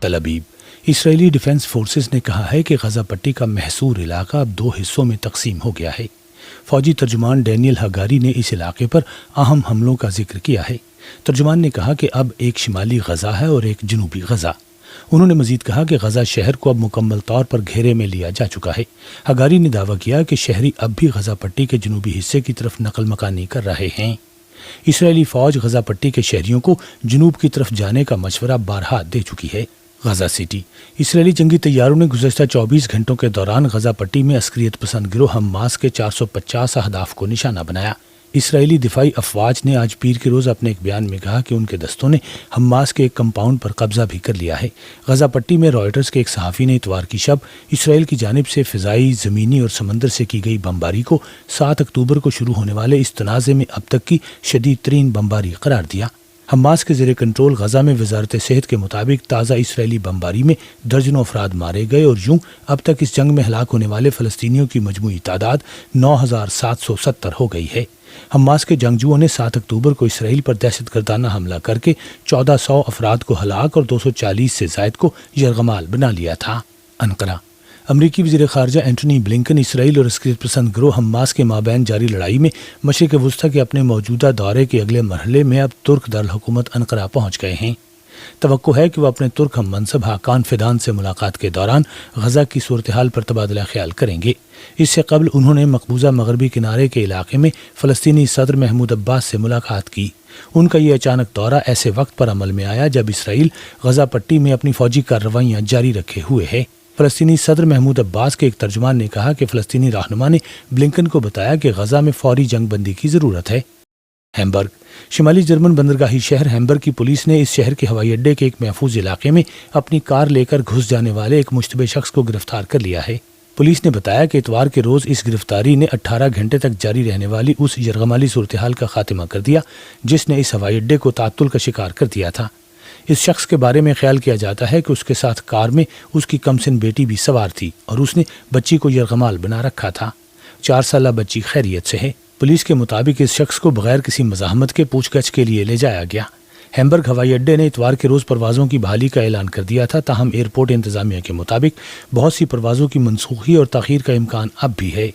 تل ابیب۔ اسرائیلی defence forces نے کہا ہے کہ غزہ پٹی کا محصور علاقہ اب 2 حصوں میں تقسیم ہو گیا ہے۔ فوجی ترجمان ڈینیل ہگاری نے اس علاقے پر اہم حملوں کا ذکر کیا ہے۔ ترجمان نے کہا کہ اب ایک شمالی غزہ ہے اور ایک جنوبی غزہ۔ انہوں نے مزید کہا کہ غزہ شہر کو اب مکمل طور پر گھیرے میں لیا جا چکا ہے۔ ہگاری نے دعویٰ کیا کہ شہری اب بھی غزہ پٹی کے جنوبی حصے کی طرف نقل مکانی کر رہے ہیں۔ اسرائیلی فوج غزہ پٹی کے شہریوں کو جنوب کی طرف جانے کا مشورہ بارہا دے چکی ہے۔ غزہ سٹی۔ اسرائیلی جنگی طیاروں نے گزشتہ 24 گھنٹوں کے دوران غزہ پٹی میں عسکریت پسند گروہ حماس کے 450 اہداف کو نشانہ بنایا۔ اسرائیلی دفاعی افواج نے آج پیر کے روز اپنے ایک بیان میں کہا کہ ان کے دستوں نے حماس کے ایک کمپاؤنڈ پر قبضہ بھی کر لیا ہے۔ غزہ پٹی میں رائٹرز کے ایک صحافی نے اتوار کی شب اسرائیل کی جانب سے فضائی، زمینی اور سمندر سے کی گئی بمباری کو 7 اکتوبر کو شروع ہونے والے اس تنازع میں اب تک کی شدید ترین بمباری قرار دیا۔ حماس کے زیر کنٹرول غزہ میں وزارت صحت کے مطابق تازہ اسرائیلی بمباری میں درجنوں افراد مارے گئے اور یوں اب تک اس جنگ میں ہلاک ہونے والے فلسطینیوں کی مجموعی تعداد 9770 ہو گئی ہے۔ حماس کے جنگجوؤں نے 7 اکتوبر کو اسرائیل پر دہشت گردانہ حملہ کر کے 1400 افراد کو ہلاک اور 240 سے زائد کو یرغمال بنا لیا تھا۔ انقرہ۔ امریکی وزیر خارجہ اینٹونی بلنکن اسرائیل اور عسکریت پسند گروہ حماس کے مابین جاری لڑائی میں مشرق وسطیٰ کے اپنے موجودہ دورے کے اگلے مرحلے میں اب ترک دارالحکومت انقرہ پہنچ گئے ہیں۔ توقع ہے کہ وہ اپنے ترک ہم منصب حاکان فیدان سے ملاقات کے دوران غزہ کی صورتحال پر تبادلہ خیال کریں گے۔ اس سے قبل انہوں نے مقبوضہ مغربی کنارے کے علاقے میں فلسطینی صدر محمود عباس سے ملاقات کی۔ ان کا یہ اچانک دورہ ایسے وقت پر عمل میں آیا جب اسرائیل غزہ پٹی میں اپنی فوجی کارروائیاں جاری رکھے ہوئے ہے۔ فلسطینی صدر محمود عباس کے ایک ترجمان نے کہا کہ فلسطینی رہنما نے بلنکن کو بتایا کہ غزہ میں فوری جنگ بندی کی ضرورت ہے۔ ہیمبرگ۔ شمالی جرمن بندرگاہی شہر ہیمبرگ کی پولیس نے اس شہر کے ہوائی اڈے کے ایک محفوظ علاقے میں اپنی کار لے کر گھس جانے والے ایک مشتبہ شخص کو گرفتار کر لیا ہے۔ پولیس نے بتایا کہ اتوار کے روز اس گرفتاری نے 18 گھنٹے تک جاری رہنے والی اس یرغمالی صورتحال کا خاتمہ کر دیا جس نے اس ہوائی اڈے کو تعطل کا شکار کر دیا تھا۔ اس شخص کے بارے میں خیال کیا جاتا ہے کہ اس کے ساتھ کار میں اس کی کمسن بیٹی بھی سوار تھی اور اس نے بچی کو یرغمال بنا رکھا تھا۔ 4 سالہ بچی خیریت سے ہے۔ پولیس کے مطابق اس شخص کو بغیر کسی مزاحمت کے پوچھ گچھ کے لیے لے جایا گیا۔ ہیمبرگ ہوائی اڈے نے اتوار کے روز پروازوں کی بحالی کا اعلان کر دیا تھا، تاہم ایئرپورٹ انتظامیہ کے مطابق بہت سی پروازوں کی منسوخی اور تاخیر کا امکان اب بھی ہے۔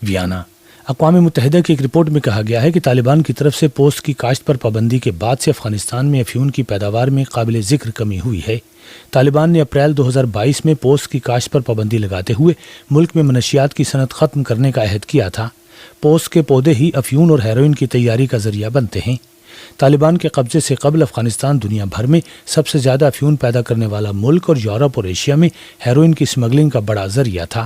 ویانا۔ اقوام متحدہ کی ایک رپورٹ میں کہا گیا ہے کہ طالبان کی طرف سے پوست کی کاشت پر پابندی کے بعد سے افغانستان میں افیون کی پیداوار میں قابل ذکر کمی ہوئی ہے۔ طالبان نے اپریل 2022 میں پوست کی کاشت پر پابندی لگاتے ہوئے ملک میں منشیات کی صنعت ختم کرنے کا عہد کیا تھا۔ پوست کے پودے ہی افیون اور ہیروئن کی تیاری کا ذریعہ بنتے ہیں۔ طالبان کے قبضے سے قبل افغانستان دنیا بھر میں سب سے زیادہ افیون پیدا کرنے والا ملک اور یورپ اور ایشیا میں ہیروئن کی اسمگلنگ کا بڑا ذریعہ تھا۔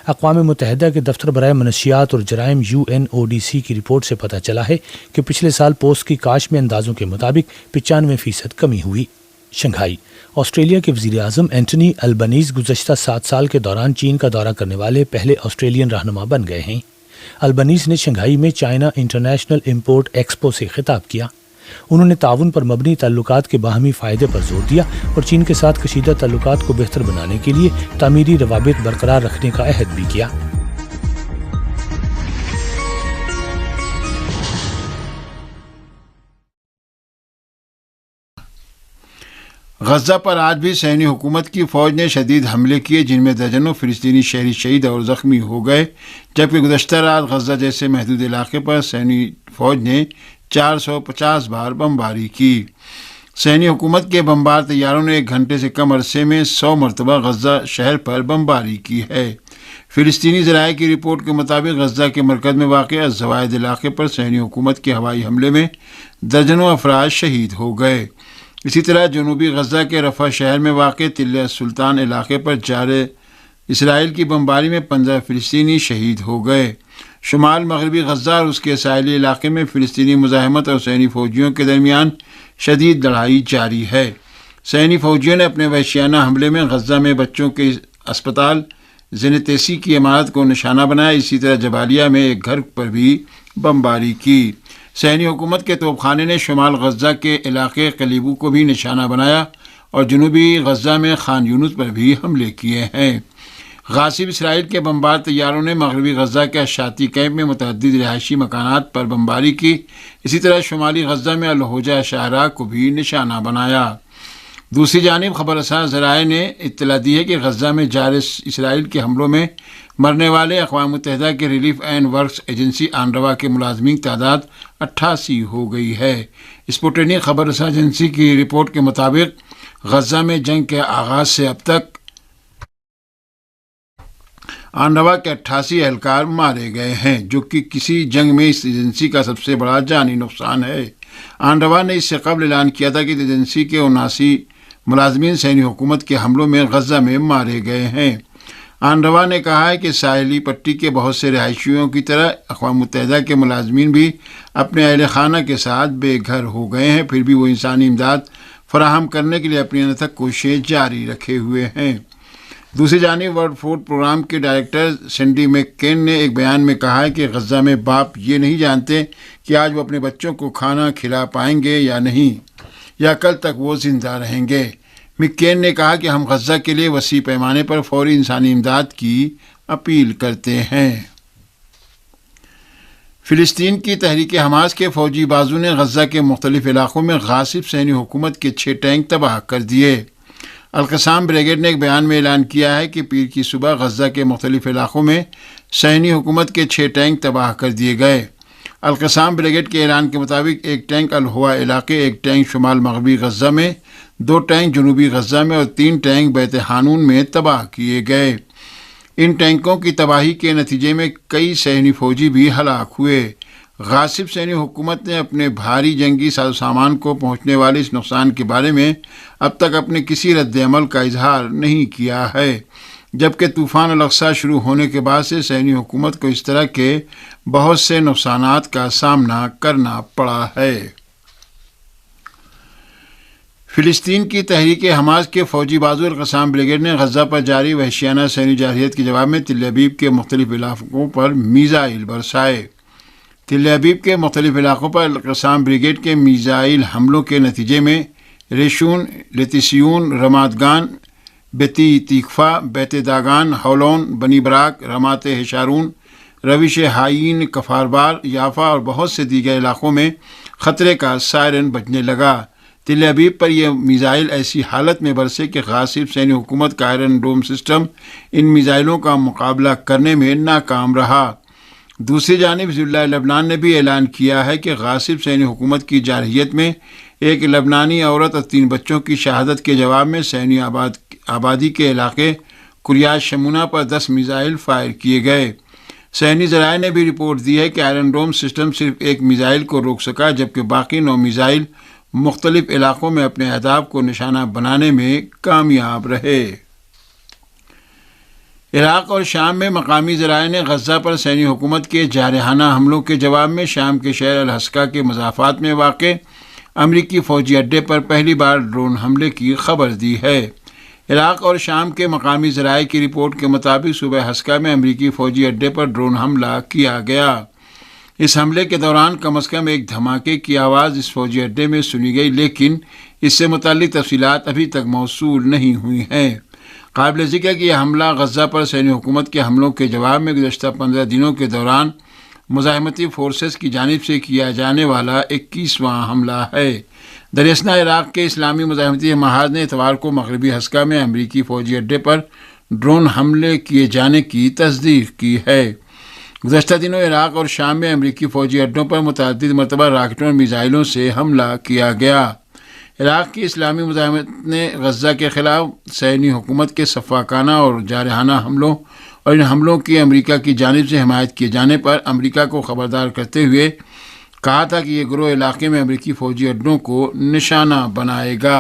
اقوام متحدہ کے دفتر برائے منشیات اور جرائم UNODC کی رپورٹ سے پتہ چلا ہے کہ پچھلے سال پوست کی کاشت میں اندازوں کے مطابق 95% کمی ہوئی۔ شنگھائی۔ آسٹریلیا کے وزیر اعظم اینٹونی البنیز گزشتہ 7 سال کے دوران چین کا دورہ کرنے والے پہلے آسٹریلین رہنما بن گئے ہیں۔ البنیز نے شنگھائی میں چائنا انٹرنیشنل امپورٹ ایکسپو سے خطاب کیا۔ انہوں نے تعاون پر مبنی تعلقات کے باہمی فائدے پر زور دیا اور چین کے ساتھ کشیدہ تعلقات کو بہتر بنانے کے لیے تعمیری روابط برقرار رکھنے کا عہد بھی کیا۔ غزہ پر آج بھی صہیونی حکومت کی فوج نے شدید حملے کیے جن میں درجنوں فلسطینی شہری شہید اور زخمی ہو گئے، جبکہ گزشتہ رات غزہ جیسے محدود علاقے پر صہیونی فوج نے 450 بار بمباری کی۔ صہیونی حکومت کے بمبار طیاروں نے 1 گھنٹے سے کم عرصے میں 100 مرتبہ غزہ شہر پر بمباری کی ہے۔ فلسطینی ذرائع کی رپورٹ کے مطابق غزہ کے مرکز میں واقع الزوائد علاقے پر صہیونی حکومت کے ہوائی حملے میں درجنوں افراد شہید ہو گئے۔ اسی طرح جنوبی غزہ کے رفح شہر میں واقع تل سلطان علاقے پر جاری اسرائیل کی بمباری میں 15 فلسطینی شہید ہو گئے۔ شمال مغربی غزہ اور اس کے ساحلی علاقے میں فلسطینی مزاحمت اور صہیونی فوجیوں کے درمیان شدید لڑائی جاری ہے۔ صہیونی فوجیوں نے اپنے وحشیانہ حملے میں غزہ میں بچوں کے اسپتال زنتیسی کی عمارت کو نشانہ بنایا۔ اسی طرح جبالیہ میں ایک گھر پر بھی بمباری کی۔ صہیونی حکومت کے توپخانے نے شمال غزہ کے علاقے قلیبو کو بھی نشانہ بنایا اور جنوبی غزہ میں خان یونس پر بھی حملے کیے ہیں۔ غاصب اسرائیل کے بمبار طیاروں نے مغربی غزہ کے اشاتی کیمپ میں متعدد رہائشی مکانات پر بمباری کی۔ اسی طرح شمالی غزہ میں الہوجہ شاہراہ کو بھی نشانہ بنایا۔ دوسری جانب خبر رساں ذرائع نے اطلاع دی ہے کہ غزہ میں جاری اسرائیل کے حملوں میں مرنے والے اقوام متحدہ کے ریلیف اینڈ ورکس ایجنسی آنروا کے ملازمین کی تعداد 88 ہو گئی ہے۔ اسپوٹنک خبر رساں ایجنسی کی رپورٹ کے مطابق غزہ میں جنگ کے آغاز سے اب تک آنروا کے 88 اہلکار مارے گئے ہیں، جو کہ کسی جنگ میں اس ایجنسی کا سب سے بڑا جانی نقصان ہے۔ آنروا نے اس سے قبل اعلان کیا تھا کہ ایجنسی کے 79 ملازمین صہیونی حکومت کے حملوں میں غزہ میں مارے گئے ہیں۔ آنروا نے کہا ہے کہ ساحلی پٹی کے بہت سے رہائشیوں کی طرح اقوام متحدہ کے ملازمین بھی اپنے اہل خانہ کے ساتھ بے گھر ہو گئے ہیں، پھر بھی وہ انسانی امداد فراہم کرنے کے لیے اپنی انتھک کوششیں جاری رکھے ہوئے ہیں۔ دوسری جانب ورلڈ فوڈ پروگرام کے ڈائریکٹر سینڈی میک کین نے ایک بیان میں کہا ہے کہ غزہ میں باپ یہ نہیں جانتے کہ آج وہ اپنے بچوں کو کھانا کھلا پائیں گے یا نہیں، یا کل تک وہ زندہ رہیں گے۔ میک کین نے کہا کہ ہم غزہ کے لیے وسیع پیمانے پر فوری انسانی امداد کی اپیل کرتے ہیں۔ فلسطین کی تحریک حماس کے فوجی بازو نے غزہ کے مختلف علاقوں میں غاصب صہیونی حکومت کے 6 ٹینک تباہ کر دیے۔ القسام بریگیڈ نے ایک بیان میں اعلان کیا ہے کہ پیر کی صبح غزہ کے مختلف علاقوں میں صہیونی حکومت کے 6 ٹینک تباہ کر دیے گئے۔ القسام بریگیڈ کے اعلان کے مطابق ایک ٹینک الہوا علاقے، ایک ٹینک شمال مغربی غزہ میں، 2 ٹینک جنوبی غزہ میں اور 3 ٹینک بیت حانون میں تباہ کیے گئے۔ ان ٹینکوں کی تباہی کے نتیجے میں کئی صہیونی فوجی بھی ہلاک ہوئے۔ غاصب صہیونی حکومت نے اپنے بھاری جنگی ساز و سامان کو پہنچنے والے اس نقصان کے بارے میں اب تک اپنے کسی رد عمل کا اظہار نہیں کیا ہے، جبکہ طوفان الاقصی شروع ہونے کے بعد سے صہیونی حکومت کو اس طرح کے بہت سے نقصانات کا سامنا کرنا پڑا ہے۔ فلسطین کی تحریک حماس کے فوجی بازو القسام بریگیڈ نے غزہ پر جاری وحشیانہ صہیونی جارحیت کے جواب میں تل ابیب کے مختلف علاقوں پر میزائل برسائے۔ تل ابیب کے مختلف علاقوں پر القسام بریگیڈ کے میزائل حملوں کے نتیجے میں ریشون، لتیسیون، رمادگان، بیتی تیکفا، بیت داگان، ہولون، بنی براک، رمات ہشارون، روش ہائین، کفاربار، یافا اور بہت سے دیگر علاقوں میں خطرے کا سائرن بجنے لگا۔ تل ابیب پر یہ میزائل ایسی حالت میں برسے کہ غاصب صہیونی حکومت کا آئرن ڈوم سسٹم ان میزائلوں کا مقابلہ کرنے میں ناکام رہا۔ دوسری جانب حزب اللہ لبنان نے بھی اعلان کیا ہے کہ غاصب صہیونی حکومت کی جارحیت میں ایک لبنانی عورت اور 3 بچوں کی شہادت کے جواب میں صہیونی آبادی کے علاقے کریات شمونہ پر 10 میزائل فائر کیے گئے۔ صہیونی ذرائع نے بھی رپورٹ دی ہے کہ آئرن ڈوم سسٹم صرف ایک میزائل کو روک سکا، جبکہ باقی 9 میزائل مختلف علاقوں میں اپنے اہداف کو نشانہ بنانے میں کامیاب رہے۔ عراق اور شام میں مقامی ذرائع نے غزہ پر صہیونی حکومت کے جارحانہ حملوں کے جواب میں شام کے شہر الحسکہ کے مضافات میں واقع امریکی فوجی اڈے پر پہلی بار ڈرون حملے کی خبر دی ہے۔ عراق اور شام کے مقامی ذرائع کی رپورٹ کے مطابق صوبہ حسکہ میں امریکی فوجی اڈے پر ڈرون حملہ کیا گیا۔ اس حملے کے دوران کم از کم ایک دھماکے کی آواز اس فوجی اڈے میں سنی گئی، لیکن اس سے متعلق تفصیلات ابھی تک موصول نہیں ہوئی ہیں۔ قابل ذکر کہ یہ حملہ غزہ پر صہیونی حکومت کے حملوں کے جواب میں گزشتہ 15 دنوں کے دوران مزاحمتی فورسز کی جانب سے کیا جانے والا 21واں حملہ ہے۔ دراصل عراق کے اسلامی مزاحمتی محاذ نے اتوار کو مغربی حسکہ میں امریکی فوجی اڈے پر ڈرون حملے کیے جانے کی تصدیق کی ہے۔ گزشتہ دنوں عراق اور شام میں امریکی فوجی اڈوں پر متعدد مرتبہ راکٹوں اور میزائلوں سے حملہ کیا گیا۔ عراق کی اسلامی مزاحمت نے غزہ کے خلاف صہیونی حکومت کے سفاکانہ اور جارحانہ حملوں اور ان حملوں کی امریکہ کی جانب سے حمایت کیے جانے پر امریکہ کو خبردار کرتے ہوئے کہا تھا کہ یہ گروہ علاقے میں امریکی فوجی اڈوں کو نشانہ بنائے گا۔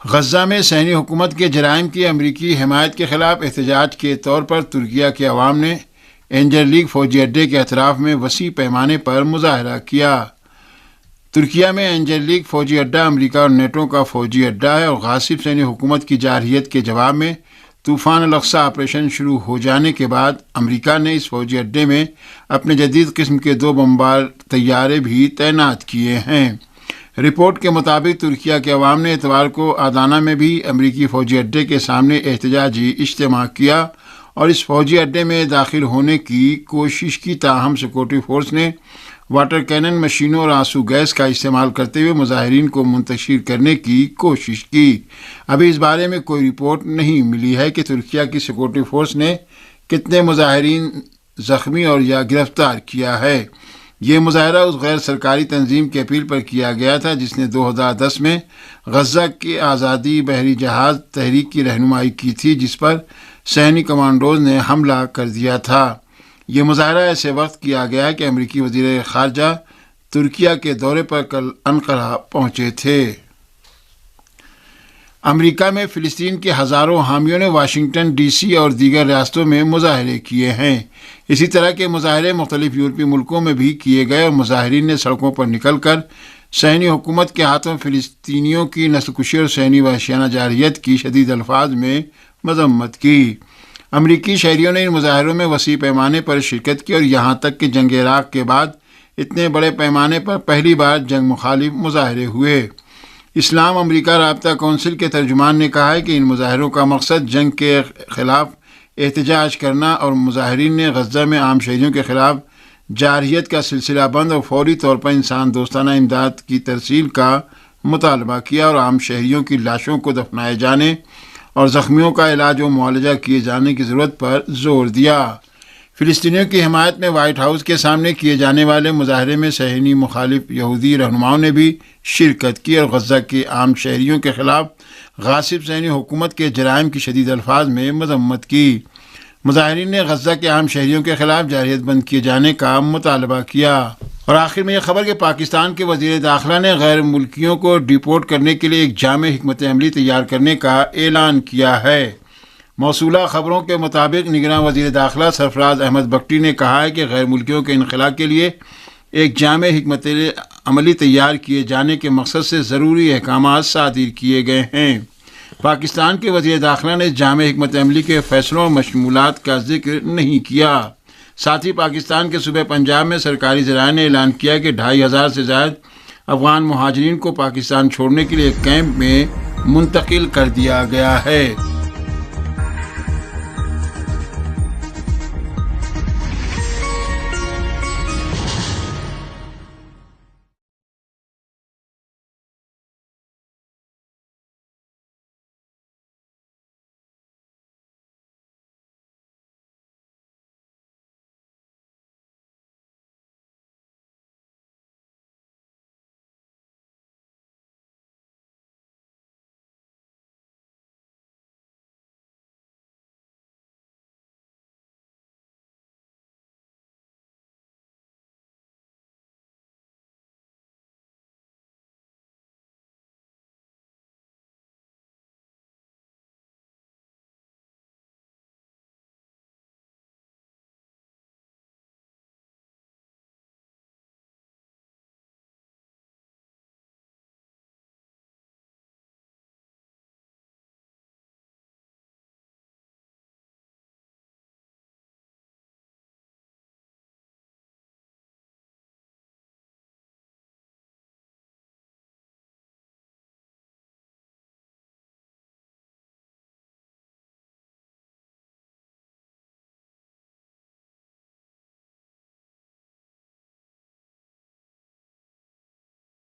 غزہ میں صہیونی حکومت کے جرائم کی امریکی حمایت کے خلاف احتجاج کے طور پر ترکیہ کے عوام نے اینجل لیگ فوجی اڈے کے اطراف میں وسیع پیمانے پر مظاہرہ کیا۔ ترکیہ میں اینجل لیگ فوجی اڈہ امریکہ اور نیٹو کا فوجی اڈہ ہے اور غاصب صہیونی حکومت کی جارحیت کے جواب میں طوفان الاقصی آپریشن شروع ہو جانے کے بعد امریکہ نے اس فوجی اڈے میں اپنے جدید قسم کے 2 بمبار طیارے بھی تعینات کیے ہیں۔ رپورٹ کے مطابق ترکیہ کے عوام نے اتوار کو آدانہ میں بھی امریکی فوجی اڈے کے سامنے احتجاجی اجتماع کیا اور اس فوجی اڈے میں داخل ہونے کی کوشش کی، تاہم سیکورٹی فورس نے واٹر کینن مشینوں اور آنسو گیس کا استعمال کرتے ہوئے مظاہرین کو منتشر کرنے کی کوشش کی۔ ابھی اس بارے میں کوئی رپورٹ نہیں ملی ہے کہ ترکیہ کی سیکورٹی فورس نے کتنے مظاہرین زخمی اور یا گرفتار کیا ہے۔ یہ مظاہرہ اس غیر سرکاری تنظیم کی اپیل پر کیا گیا تھا جس نے 2010 میں غزہ کی آزادی بحری جہاز تحریک کی رہنمائی کی تھی، جس پر صہیونی کمانڈوز نے حملہ کر دیا تھا۔ یہ مظاہرہ ایسے وقت کیا گیا کہ امریکی وزیر خارجہ ترکیہ کے دورے پر کل انقرہ پہنچے تھے۔ امریکہ میں فلسطین کے ہزاروں حامیوں نے واشنگٹن ڈی سی اور دیگر ریاستوں میں مظاہرے کیے ہیں۔ اسی طرح کے مظاہرے مختلف یورپی ملکوں میں بھی کیے گئے اور مظاہرین نے سڑکوں پر نکل کر صہیونی حکومت کے ہاتھوں فلسطینیوں کی نسل کشی اور صہیونی وحشیانہ جارحیت کی شدید الفاظ میں مذمت کی۔ امریکی شہریوں نے ان مظاہروں میں وسیع پیمانے پر شرکت کی اور یہاں تک کہ جنگ عراق کے بعد اتنے بڑے پیمانے پر پہلی بار جنگ مخالف مظاہرے ہوئے۔ اسلام امریکہ رابطہ کونسل کے ترجمان نے کہا ہے کہ ان مظاہروں کا مقصد جنگ کے خلاف احتجاج کرنا اور مظاہرین نے غزہ میں عام شہریوں کے خلاف جارحیت کا سلسلہ بند اور فوری طور پر انسان دوستانہ امداد کی ترسیل کا مطالبہ کیا اور عام شہریوں کی لاشوں کو دفنائے جانے اور زخمیوں کا علاج و معالجہ کیے جانے کی ضرورت پر زور دیا۔ فلسطینیوں کی حمایت میں وائٹ ہاؤس کے سامنے کیے جانے والے مظاہرے میں صہیونی مخالف یہودی رہنماؤں نے بھی شرکت کی اور غزہ کے عام شہریوں کے خلاف غاصب صہیونی حکومت کے جرائم کی شدید الفاظ میں مذمت کی۔ مظاہرین نے غزہ کے عام شہریوں کے خلاف جارحیت بند کیے جانے کا مطالبہ کیا۔ اور آخر میں یہ خبر کہ پاکستان کے وزیر داخلہ نے غیر ملکیوں کو ڈیپورٹ کرنے کے لیے ایک جامع حکمت عملی تیار کرنے کا اعلان کیا ہے۔ موصولہ خبروں کے مطابق نگراں وزیر داخلہ سرفراز احمد بگٹی نے کہا ہے کہ غیر ملکیوں کے انخلاء کے لیے ایک جامع حکمت عملی تیار کیے جانے کے مقصد سے ضروری احکامات صادر کیے گئے ہیں۔ پاکستان کے وزیر داخلہ نے جامع حکمت عملی کے فیصلوں اور مشمولات کا ذکر نہیں کیا۔ ساتھ ہی پاکستان کے صوبے پنجاب میں سرکاری ذرائع نے اعلان کیا کہ 2500 سے زائد افغان مہاجرین کو پاکستان چھوڑنے کے لیے ایک کیمپ میں منتقل کر دیا گیا ہے۔